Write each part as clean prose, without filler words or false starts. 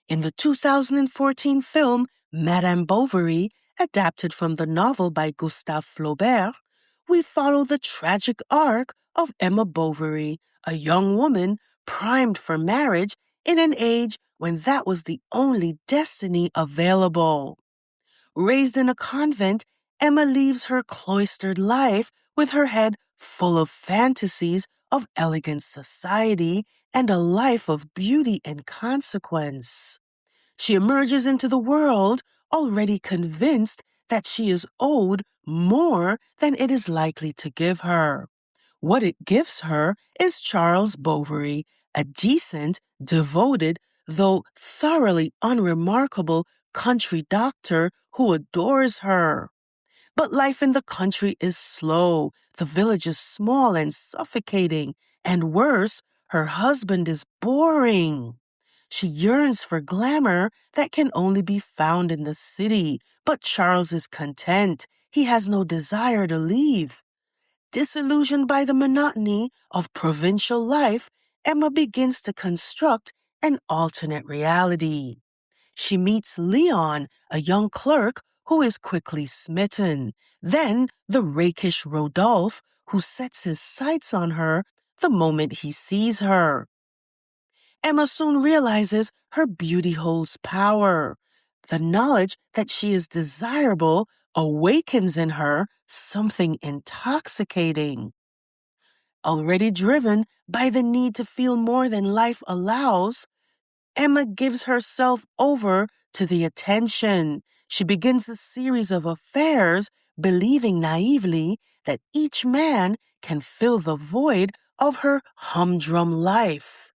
In the 2014 film Madame Bovary, adapted from the novel by Gustave Flaubert, we follow the tragic arc of Emma Bovary, a young woman primed for marriage in an age when that was the only destiny available. Raised in a convent, Emma leaves her cloistered life with her head full of fantasies of elegant society and a life of beauty and consequence. She emerges into the world already convinced that she is owed more than it is likely to give her. What it gives her is Charles Bovary, a decent, devoted, though thoroughly unremarkable country doctor who adores her. But life in the country is slow, the village is small and suffocating, and worse, her husband is boring. She yearns for glamour that can only be found in the city, but Charles is content. He has no desire to leave. Disillusioned by the monotony of provincial life, Emma begins to construct an alternate reality. She meets Leon, a young clerk who is quickly smitten. Then the rakish Rodolphe, who sets his sights on her the moment he sees her. Emma soon realizes her beauty holds power. The knowledge that she is desirable awakens in her something intoxicating. Already driven by the need to feel more than life allows, Emma gives herself over to the attention. She begins a series of affairs, believing naively that each man can fill the void of her humdrum life.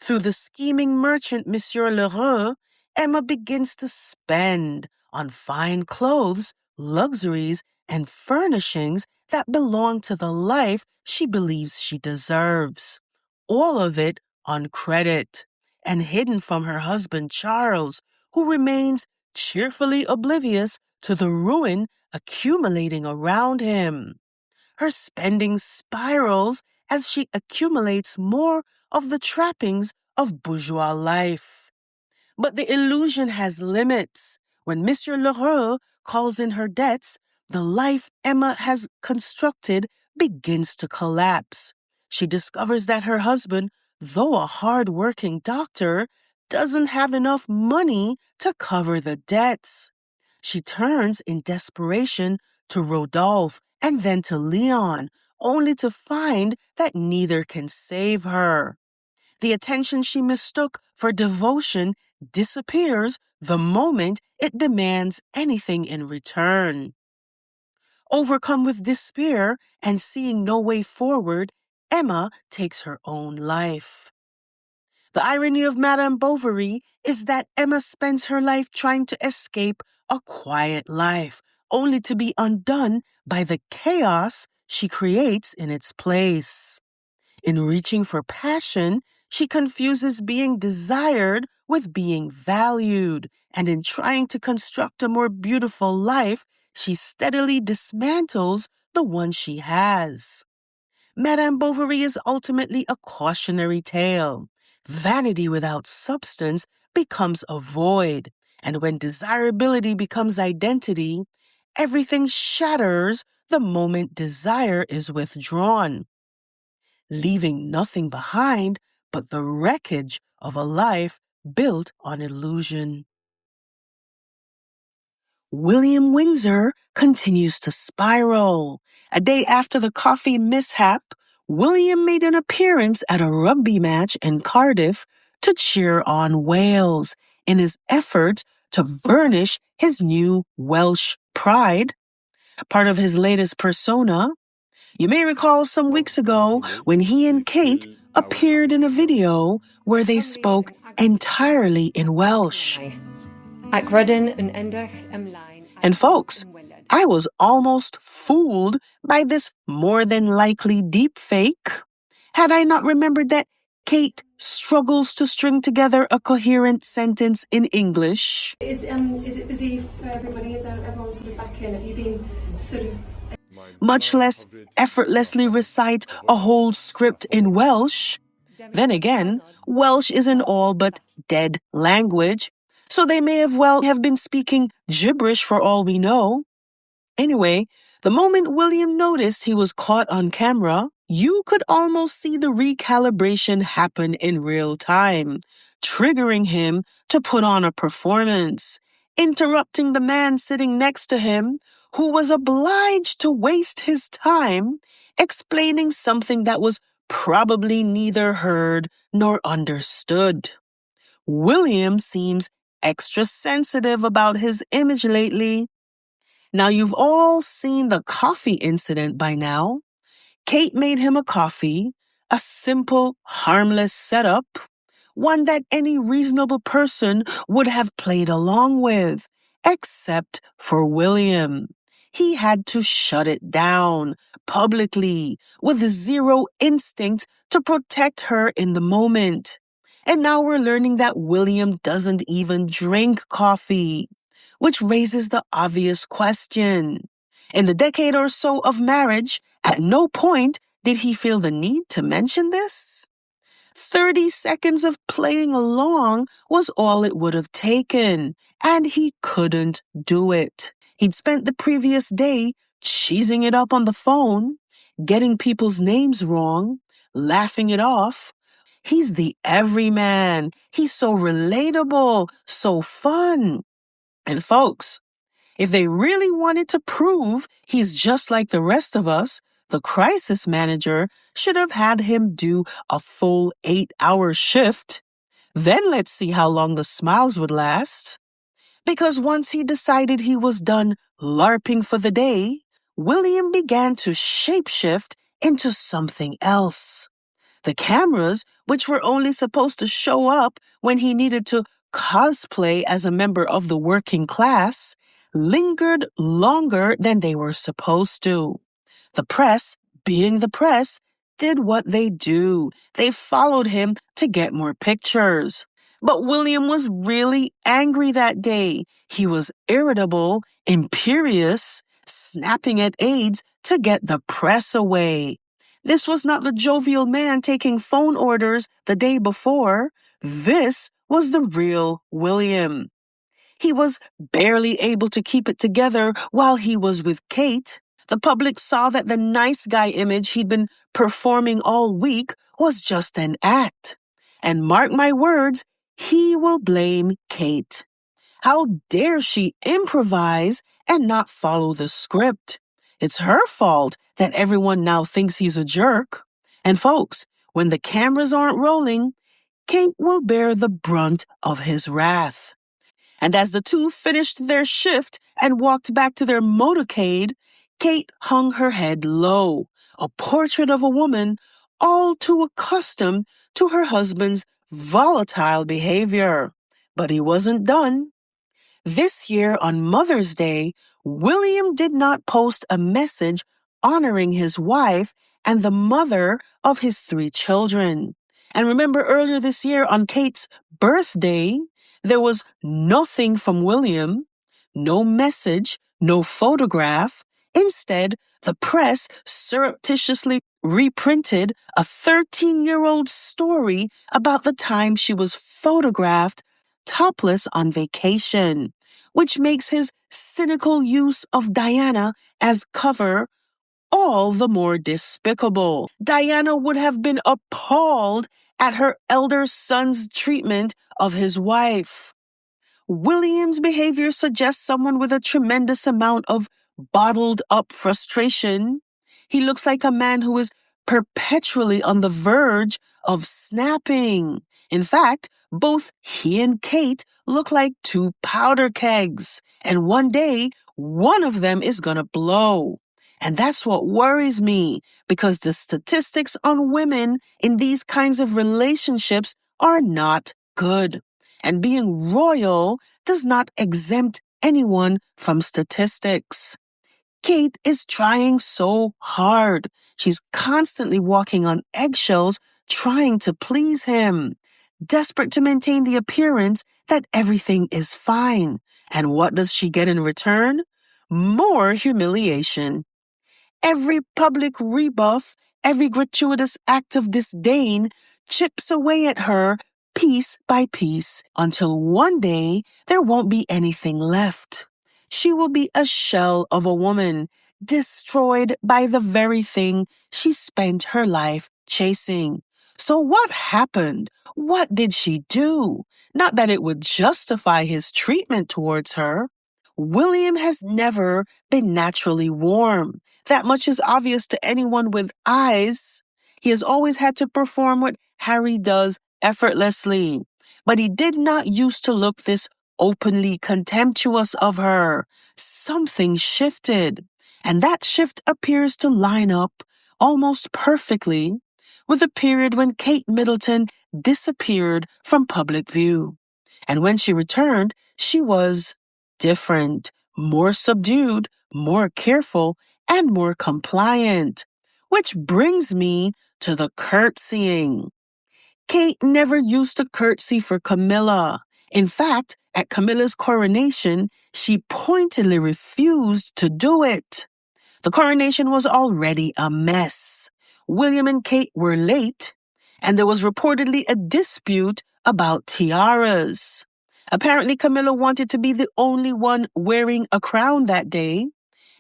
Through the scheming merchant Monsieur Lheureux, Emma begins to spend on fine clothes, luxuries, and furnishings that belong to the life she believes she deserves. All of it on credit and hidden from her husband Charles, who remains cheerfully oblivious to the ruin accumulating around him. Her spending spirals as she accumulates more of the trappings of bourgeois life. But the illusion has limits. When Monsieur Lheureux calls in her debts, the life Emma has constructed begins to collapse. She discovers that her husband, though a hard-working doctor, doesn't have enough money to cover the debts. She turns in desperation to Rodolphe and then to Leon, only to find that neither can save her. The attention she mistook for devotion disappears the moment it demands anything in return. Overcome with despair and seeing no way forward, Emma takes her own life. The irony of Madame Bovary is that Emma spends her life trying to escape a quiet life, only to be undone by the chaos she creates in its place. In reaching for passion, she confuses being desired with being valued, and in trying to construct a more beautiful life, she steadily dismantles the one she has. Madame Bovary is ultimately a cautionary tale. Vanity without substance becomes a void, and when desirability becomes identity, everything shatters the moment desire is withdrawn, leaving nothing behind but the wreckage of a life built on illusion. William Windsor continues to spiral. A day after the coffee mishap, William made an appearance at a rugby match in Cardiff to cheer on Wales in his effort to burnish his new Welsh pride. Part of his latest persona. You may recall some weeks ago when he and Kate appeared in a video where they spoke entirely in Welsh. And folks, I was almost fooled by this more than likely deepfake had I not remembered that Kate struggles to string together a coherent sentence in English. Is it busy for everybody? Is everyone sort of back in? Have you been sort of... Much less effortlessly recite a whole script in Welsh? Then again, Welsh is an all but dead language, so they may have been speaking gibberish for all we know. Anyway, the moment William noticed he was caught on camera, you could almost see the recalibration happen in real time, triggering him to put on a performance, interrupting the man sitting next to him, who was obliged to waste his time explaining something that was probably neither heard nor understood. William seems extra sensitive about his image lately. Now, you've all seen the coffee incident by now. Kate made him a coffee, a simple, harmless setup, one that any reasonable person would have played along with, except for William. He had to shut it down publicly with zero instinct to protect her in the moment. And now we're learning that William doesn't even drink coffee, which raises the obvious question. In the decade or so of marriage, at no point did he feel the need to mention this. 30 seconds of playing along was all it would have taken, and he couldn't do it. He'd spent the previous day cheesing it up on the phone, getting people's names wrong, laughing it off. He's the everyman. He's so relatable, so fun. And folks, if they really wanted to prove he's just like the rest of us, the crisis manager should have had him do a full 8-hour shift. Then let's see how long the smiles would last. Because once he decided he was done LARPing for the day, William began to shapeshift into something else. The cameras, which were only supposed to show up when he needed to cosplay as a member of the working class, lingered longer than they were supposed to. The press, being the press, did what they do. They followed him to get more pictures. But William was really angry that day. He was irritable, imperious, snapping at aides to get the press away. This was not the jovial man taking phone orders the day before. This was the real William. He was barely able to keep it together while he was with Kate. The public saw that the nice guy image he'd been performing all week was just an act. And mark my words, he will blame Kate. How dare she improvise and not follow the script? It's her fault that everyone now thinks he's a jerk. And folks, when the cameras aren't rolling, Kate will bear the brunt of his wrath. And as the two finished their shift and walked back to their motorcade, Kate hung her head low, a portrait of a woman all too accustomed to her husband's volatile behavior. But he wasn't done. This year on Mother's Day, William did not post a message honoring his wife and the mother of his 3 children. And remember earlier this year on Kate's birthday, there was nothing from William, no message, no photograph. Instead, the press surreptitiously reprinted a 13-year-old story about the time she was photographed topless on vacation, which makes his cynical use of Diana as cover all the more despicable. Diana would have been appalled at her elder son's treatment of his wife. William's behavior suggests someone with a tremendous amount of bottled up frustration. He looks like a man who is perpetually on the verge of snapping. In fact, both he and Kate look like 2 powder kegs, and one day, one of them is gonna blow. And that's what worries me, because the statistics on women in these kinds of relationships are not good. And being royal does not exempt anyone from statistics. Kate is trying so hard. She's constantly walking on eggshells, trying to please him, desperate to maintain the appearance that everything is fine. And what does she get in return? More humiliation. Every public rebuff, every gratuitous act of disdain chips away at her piece by piece until one day there won't be anything left. She will be a shell of a woman, destroyed by the very thing she spent her life chasing. So what happened? What did she do? Not that it would justify his treatment towards her. William has never been naturally warm. That much is obvious to anyone with eyes. He has always had to perform what Harry does effortlessly. But he did not used to look this openly contemptuous of her. Something shifted, and that shift appears to line up almost perfectly with the period when Kate Middleton disappeared from public view. And when she returned, she was different, more subdued, more careful, and more compliant. Which brings me to the curtsying. Kate never used to curtsy for Camilla. In fact, at Camilla's coronation, she pointedly refused to do it. The coronation was already a mess. William and Kate were late, and there was reportedly a dispute about tiaras. Apparently, Camilla wanted to be the only one wearing a crown that day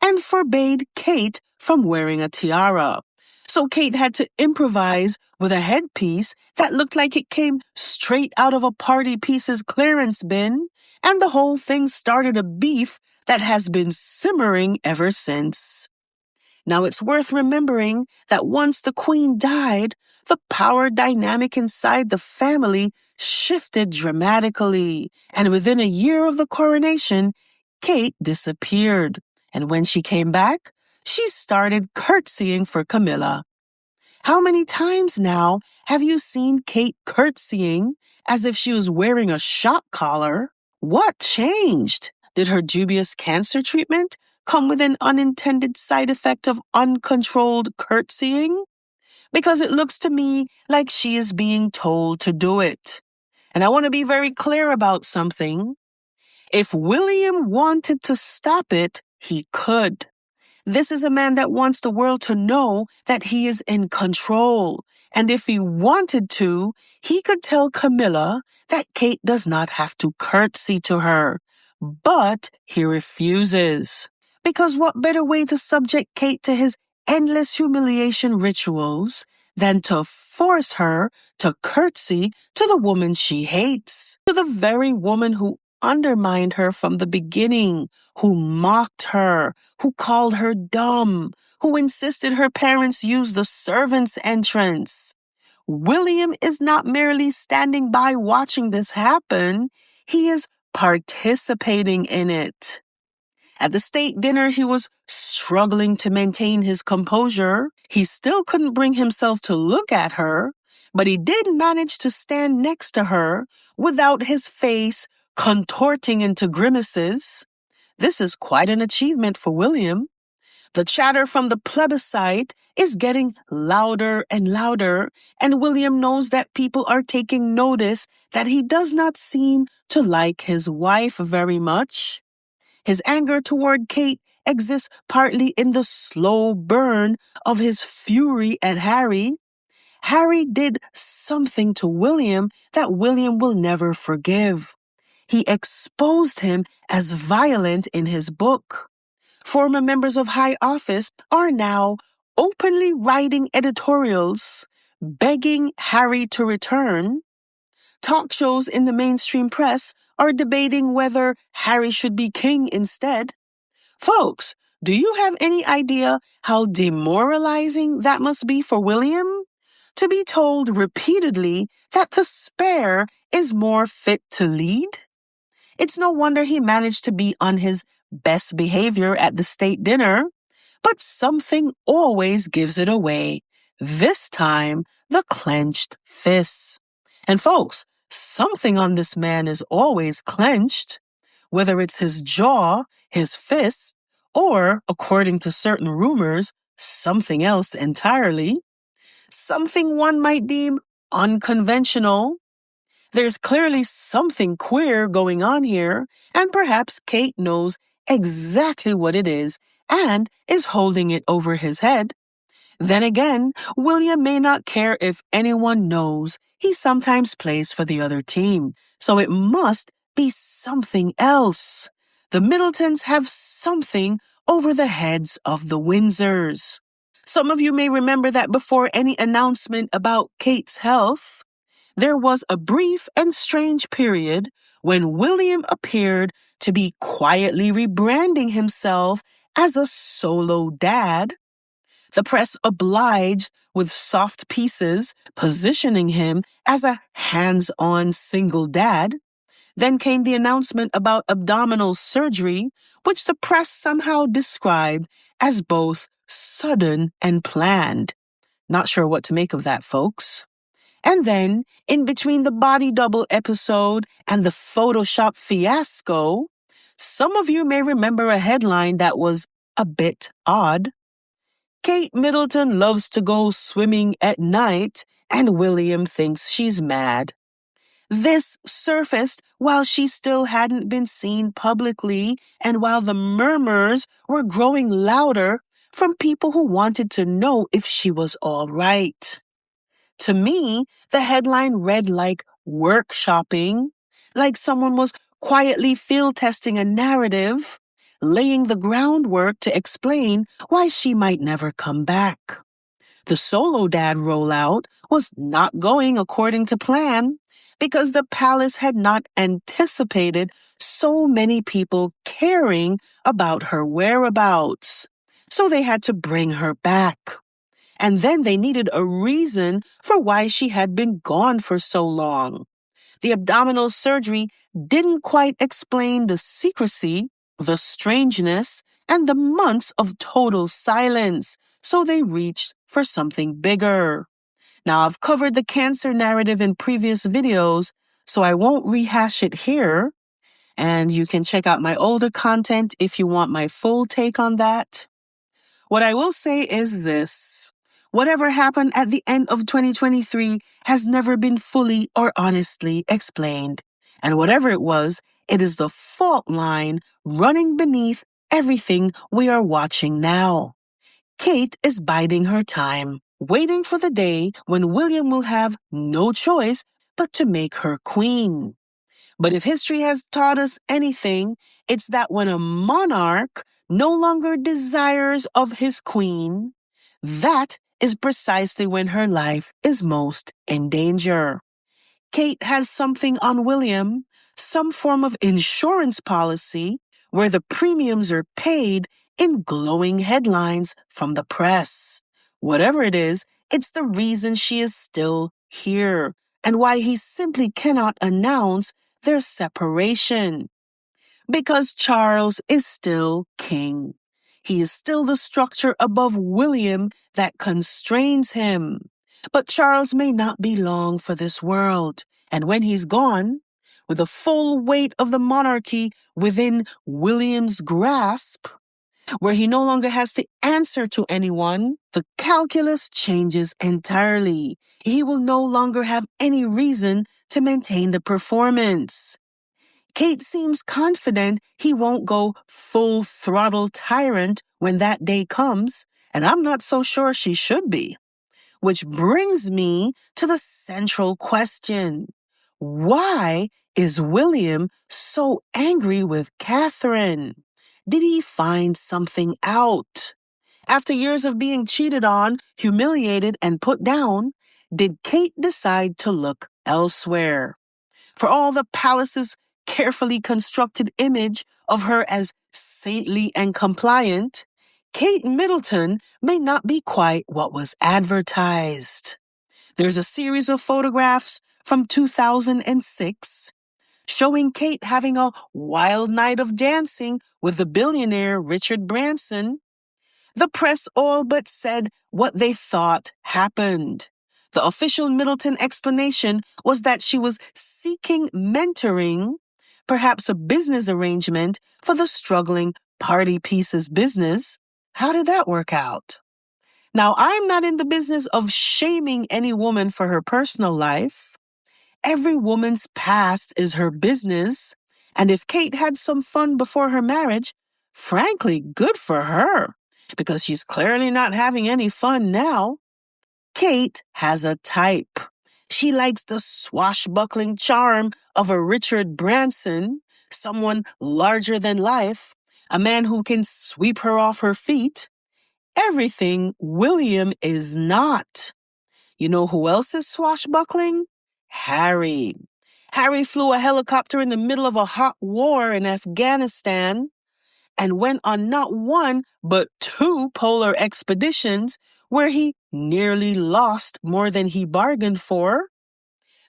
and forbade Kate from wearing a tiara. So Kate had to improvise with a headpiece that looked like it came straight out of a party pieces clearance bin, and the whole thing started a beef that has been simmering ever since. Now it's worth remembering that once the Queen died, the power dynamic inside the family shifted dramatically, and within a year of the coronation, Kate disappeared. And when she came back, she started curtsying for Camilla. How many times now have you seen Kate curtsying as if she was wearing a shock collar? What changed? Did her dubious cancer treatment come with an unintended side effect of uncontrolled curtsying? Because it looks to me like she is being told to do it. And I want to be very clear about something. If William wanted to stop it, he could. This is a man that wants the world to know that he is in control. And if he wanted to, he could tell Camilla that Kate does not have to curtsy to her. But he refuses. Because what better way to subject Kate to his endless humiliation rituals than to force her to curtsy to the woman she hates, to the very woman who undermined her from the beginning, who mocked her, who called her dumb, who insisted her parents use the servants' entrance. William is not merely standing by watching this happen, he is participating in it. At the state dinner, he was struggling to maintain his composure. He still couldn't bring himself to look at her, but he did manage to stand next to her without his face contorting into grimaces. This is quite an achievement for William. The chatter from the plebiscite is getting louder and louder, and William knows that people are taking notice that he does not seem to like his wife very much. His anger toward Kate exists partly in the slow burn of his fury at Harry. Harry did something to William that William will never forgive. He exposed him as violent in his book. Former members of high office are now openly writing editorials begging Harry to return. Talk shows in the mainstream press are debating whether Harry should be king instead. Folks, do you have any idea how demoralizing that must be for William? To be told repeatedly that the spare is more fit to lead? It's no wonder he managed to be on his best behavior at the state dinner, but something always gives it away. This time, the clenched fists. And folks, something on this man is always clenched, whether it's his jaw, his fists, or, according to certain rumors, something else entirely. Something one might deem unconventional. There's clearly something queer going on here, and perhaps Kate knows exactly what it is and is holding it over his head. Then again, William may not care if anyone knows he sometimes plays for the other team, so it must be something else. The Middletons have something over the heads of the Windsors. Some of you may remember that before any announcement about Kate's health, there was a brief and strange period when William appeared to be quietly rebranding himself as a solo dad. The press obliged with soft pieces, positioning him as a hands-on single dad. Then came the announcement about abdominal surgery, which the press somehow described as both sudden and planned. Not sure what to make of that, folks. And then, in between the body double episode and the Photoshop fiasco, some of you may remember a headline that was a bit odd. Kate Middleton loves to go swimming at night, and William thinks she's mad. This surfaced while she still hadn't been seen publicly and while the murmurs were growing louder from people who wanted to know if she was all right. To me, the headline read like workshopping, like someone was quietly field testing a narrative, laying the groundwork to explain why she might never come back. The solo dad rollout was not going according to plan because the palace had not anticipated so many people caring about her whereabouts. So they had to bring her back. And then they needed a reason for why she had been gone for so long. The abdominal surgery didn't quite explain the secrecy, the strangeness, and the months of total silence, so they reached for something bigger. Now, I've covered the cancer narrative in previous videos, so I won't rehash it here, and you can check out my older content if you want my full take on that. What I will say is this. Whatever happened at the end of 2023 has never been fully or honestly explained. And whatever it was, it is the fault line running beneath everything we are watching now. Kate is biding her time, waiting for the day when William will have no choice but to make her queen. But if history has taught us anything, it's that when a monarch no longer desires of his queen, that is precisely when her life is most in danger. Kate has something on William, some form of insurance policy where the premiums are paid in glowing headlines from the press. Whatever it is, it's the reason she is still here and why he simply cannot announce their separation. Because Charles is still king. He is still the structure above William that constrains him. But Charles may not be long for this world. And when he's gone, with the full weight of the monarchy within William's grasp, where he no longer has to answer to anyone, the calculus changes entirely. He will no longer have any reason to maintain the performance. Kate seems confident he won't go full throttle tyrant when that day comes, and I'm not so sure she should be. Which brings me to the central question. Why is William so angry with Catherine? Did he find something out? After years of being cheated on, humiliated, and put down, did Kate decide to look elsewhere? For all the palace's carefully constructed image of her as saintly and compliant, Kate Middleton may not be quite what was advertised. There's a series of photographs from 2006 showing Kate having a wild night of dancing with the billionaire Richard Branson. The press all but said what they thought happened. The official Middleton explanation was that she was seeking mentoring, perhaps a business arrangement for the struggling Party Pieces business. How did that work out? Now, I'm not in the business of shaming any woman for her personal life. Every woman's past is her business, and if Kate had some fun before her marriage, frankly, good for her. because she's clearly not having any fun now. Kate has a type. She likes the swashbuckling charm of a Richard Branson, someone larger than life, a man who can sweep her off her feet. Everything William is not. You know who else is swashbuckling? Harry. Harry flew a helicopter in the middle of a hot war in Afghanistan and went on not one, but 2 polar expeditions where he nearly lost more than he bargained for.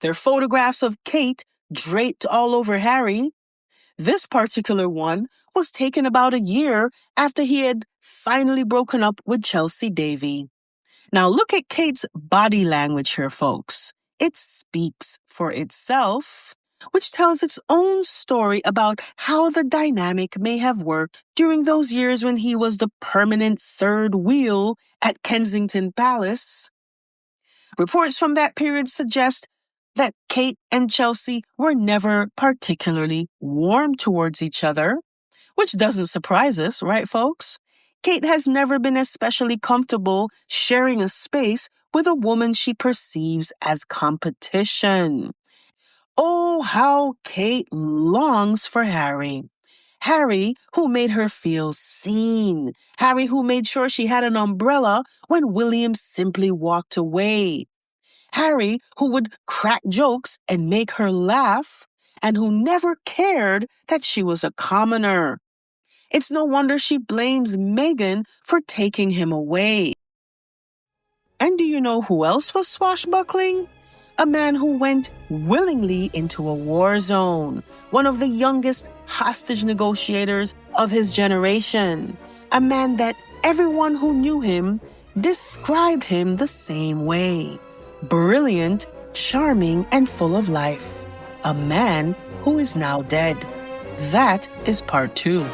There are photographs of Kate draped all over Harry. This particular one was taken about a year after he had finally broken up with Chelsea Davy. Now look at Kate's body language here, folks. It speaks for itself, which tells its own story about how the dynamic may have worked during those years when he was the permanent third wheel at Kensington Palace. Reports from that period suggest that Kate and Chelsea were never particularly warm towards each other, which doesn't surprise us, right, folks? Kate has never been especially comfortable sharing a space with a woman she perceives as competition. Oh, how Kate longs for Harry. Harry, who made her feel seen. Harry, who made sure she had an umbrella when William simply walked away. Harry, who would crack jokes and make her laugh, and who never cared that she was a commoner. It's no wonder she blames Meghan for taking him away. And do you know who else was swashbuckling? A man who went willingly into a war zone, one of the youngest hostage negotiators of his generation, a man that everyone who knew him described him the same way. Brilliant, charming, and full of life. A man who is now dead. That is part 2.